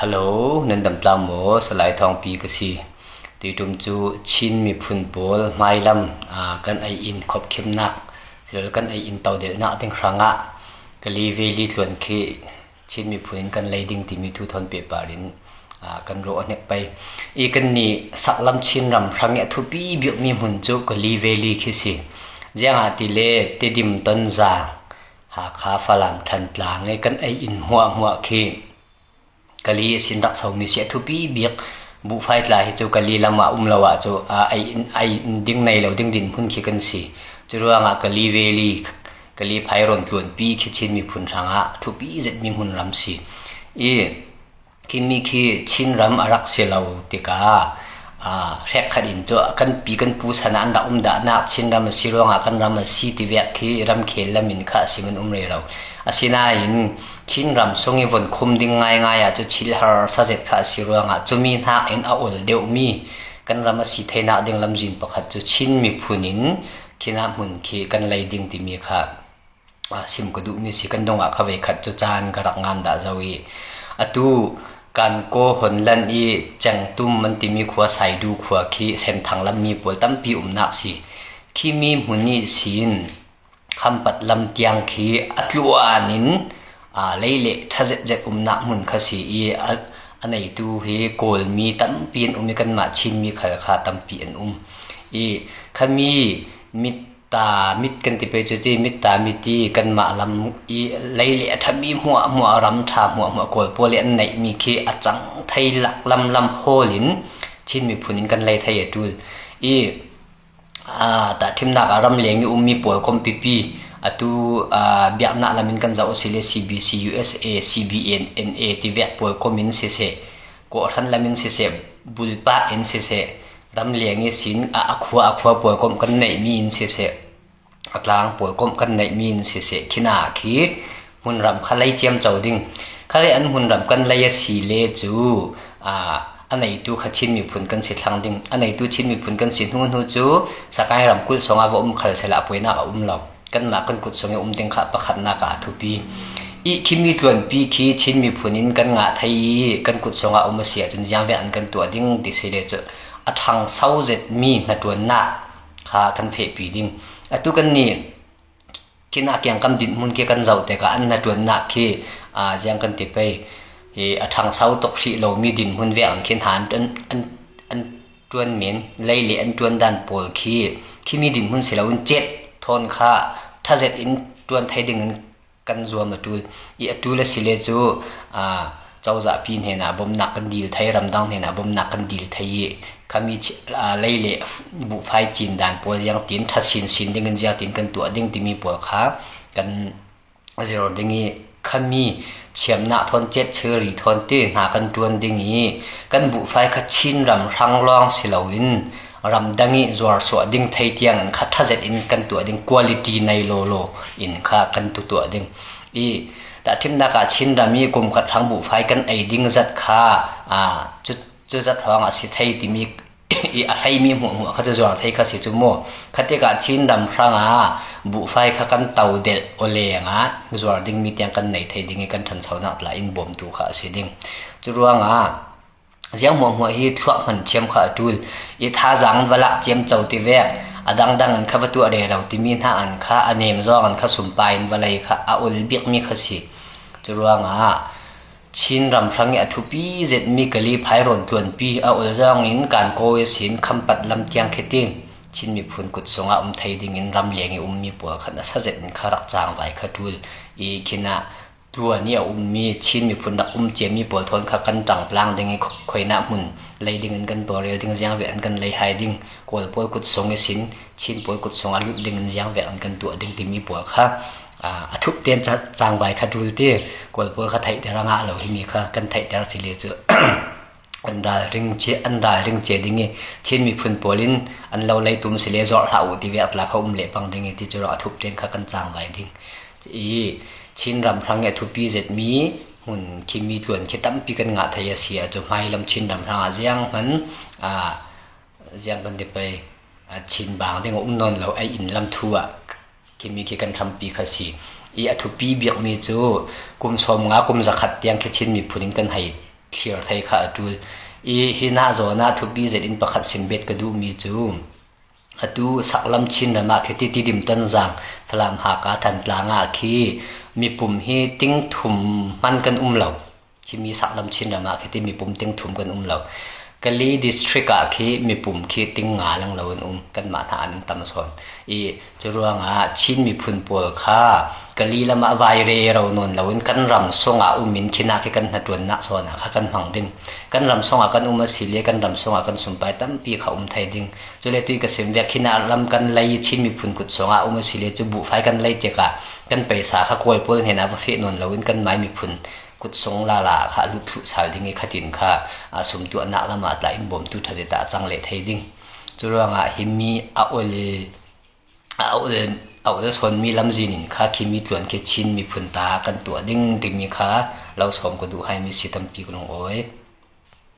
ฮัลโหลนันดำตามโมสลายทองปีกสีตีตุมจูชินมีพุนโปลไม้ลำกันไออินขบเข้มนักเสร็จแล้วกันไออินเตาเดลนักถึงครั้งกะลีเวลีทวนคีชินมีพุนกันไลดิ้งที่มีทุทนเปปารินกันโรเนไปอีกันนี่สักลำชินรำครั้งเนี่ยทุปีบิวมีหุ่นจูกะลีเวลีคิสิเจ้าติเลติดิมต้นจางหาขาฝรั่งทันตลางไงกันไออินหัวคีกะลีสินรักสาวมีเสียทุปีเบียกบุไฟตลายจูกะลีลำมาลาวะจูไอดิ้งในเราดิ้งดินพุ่นขี้กันสิจูรัวงกะลีเวลีกะลีไพรอนตวนปีขี้ชินมีพุ่นรังทุปีเจ็ดมีหุ่นรำสิคิมีขี้ชินรำอารักเสลาวติกาแรกขัดินจูกันปีกันปูสนันดาดานักชินรำสิรัวงกันรำสีติเวกขี้รำเขลลมินข้าสิมันเรเราสินาอินชินรำทรงอีวันคุมดิ้งง่ายจะชิลฮาร์สัจข้าสิรัวงจูมีนักอินอาอุลเดียวมีกันรำสิเทนักดิ้งลำจินปะขัดจูชินมีพุนินขี้นามุนขี้กันไลดิ้งติมีข้าสิมกดูมีสิกันดงข้าเวขัดจูจานกระงานดาจาวีตูการโกหนลันจังตุ้มมันติมีขวาใส่ดูขวาขี้เส้นทางลำมีปวดตั้มปีนักสิขี้มีมุนีสินคำปัดลำเตียงขี้อัตลัวนินเลยเละถ้าเจ็ดนักมุนขสิอันไหนดูเฮโกลมีตั้มปีนมีกันมาชินมีขขาตั้มปีนขมีมิดกันติไปจุดที่มิตามิตีกันมาลำเลยเละถ้ามีหัวรำชาหัวโกลโปเลนไหนมีขี้อจังไทยหลักลำโฮลินชินมีพุนินกันเลยไทยดูแต่ทิมนักรำเลี้ยงมีปวดคอมปีตูเบียกนักลำมินกันจะเอาสิเล CBC USA CBN NA ที่เวียปวดคอมินเสก็ทันลำมินเสบุลปะเอ็นเสรำเลี้ยงสินอักขวปวดคอมกันไหนมีนเสอักลางปวดคอมกันไหนมีนเสขี้นาขี้หุ่นรำขลัยเจียมเจ้าดิ่งขลัยอันหุ่นรำกันเลยสีเลจูอันไหนตัวขัดชินมีผลกันสิทางดิ่งอันไหนตัวชินมีผลกันสิหุ่นหูจูสกายรำกุลสองอาวขลัยเสละป่วยนักเรากันมากันกุดสงดิ่งขัดประคัดนักทุปีคิมีตัวนปีขี้ชินมีผลนินกันงะไทยกันกุดสงเสียจนยังเวียนกันตัวดิ่งดิสิเลจูทางเศร้าเจ็ดมีนัดตัวหน้าขากันเฟปีดิ่งตุกันนี่คินักยังกำดินมุนเกี่ยกันเจ้าแต่ก็อันนัดตัวหน้าขี้ยังกันติไปทางเศร้าตกสีเรามีดินมุนเวียนเขียนหานอันจวนเหม็นเลยเหลี่ยนจวนดันปวดขี้มีดินมุนเสียแล้วเจ็ดทนค่าถ้าเจ็ดอินจวนไทยดิ่งกันรวมมาดูตูละสิเลจูเจ้าจะพินเห็นบ่มนักกันดีไทยรำดังเห็นบ่มนักกันดีไทยขมีเลยเละบุไฟจีนด่านปวดยังตีนทัดสินดิ่งกันยังตีนกันตัวดิ่งที่มีปวดขากันจะรอดิ่งขมีเฉียมหน้าทนเจ็ดเชอรี่ทนตีหากันจวนดิ่งกันบุไฟขัดชินรำรังลองสิลาวินรำดังจวดสวดดิ่งไทยเตียงขัดทัดเจ็ดอินกันตัวดิ่งคุณภาพในโลอินข้ากันตัวดิ่งแต่ทิมนักชินรามีกลุ่มขัดทางบุไฟกันไอดิ้งจัดค่าจุดจัดห้องสิไทยที่มีอะไรมีหัวเขาจะจวดไทยเขาสิจุโมขัดที่การชินรำครั้งบุไฟเขากันเตาเด็ดโอเลี้ยงจวดดิ้งมีเตียงกันในไทยดิ้งกันทันเสาหนักหลายอินบ่มตัวเขาสิดิ้งจุดร่วงยังหัวฮีทั่วมันเชื่อมขาดูท่าจังเวลาเชื่อมเจ้าตีเวกดังอันข้าตัวเดียเราที่มีท่าอันข้าอันเนมจ้องอันข้าสุ่มไปอันเวลาข้าอุลบิกมีข้าสิจะรู้ว่าชินรำครั้งนี้ทุปีเจ็ดมีกะลีไพรอนตวนปีอุลจ้องอินการโกยสินคำปัดลำเจียงเขตินชินมีพุนกุดสงไทยดิ่งอินรำเลียงมีปัวขันสัจเจ็ดข้ารักจางไว้ข้าดูขินะตัวนี้มีชินมีพุนนักเจมีปวดทนขับกันจังพลางดิ่งคอยหน้าหุ่นเลยดิ่งกันตัวเรียลดิ่งยังเวียนกันเลยหายดิ่งกวลปวดกุดสงสินชินปวดกุดสงอายุดิ่งยังเวียนกันตัวดิ่งที่มีปวดค่ะทุกเตียนจะจางใบขัดดูที่กวลปวดขัดไทยแต่ละงะเราที่มีค่ะกันไทยแต่ละสิเลเจออันใดริงเจดิ่งชินมีพุนปวลินอันเราเลยตุ้มสิเลจอดเราที่เวียดละเขาเละปังดิ่งที่จะรอทุกเตียนค่ะกันจางใบดิ่งชินรำครั้งทุปีเจ็ดมีหุ่นคิมีส่วนคิดตั้มปีกันงาไทยเสียจงให้ลำชินรำครั้งยังมันยังกันเดไปชินบางที่งนนเราไออินลำทัวคิมีคิกันทำปีขสีทุปีเบียกมีจูกุมชมงากุมจะขัดยังคิดชินมีผู้นิงกันให้ clear thai kha atul I hina zona thupi zedin pakhat simbet ka du mi chu atu saklam chin rama kheti ti dim tan jang phalam ha ka than tlanga khi mi pum hi ting thum man kan umlo khi mi saklam chin rama kheti mi pum ting thum kan umlo kali district a khi mi pum khi ting nga lang lawin kan ma tha anin tam son I churuanga chin mi phun pol kha kali lama vai re ro non lawin kan ram songa umin khina khi kan hatun na sona kha kan hang ding kan ram songa kan sile kan ram songa kan sumpai tam pi kha thai ding chule tui ka sem vek khina lam kan lai chin mi phun kut songa sile chu bu fai kan lai te ka kan paisa kha kol pol hena va fe non lawin kan mai mi phun kut song la la kha lu thu sal ding e khatin kha sum tu na lama tla in bom tu thaje ta chang le thai ding churuanga himi a ol son mi lam jinin kha kimi tuan ke chin mi phun ta kan tu ding mi kha lo som ko du hai mi sitam pi kulong oi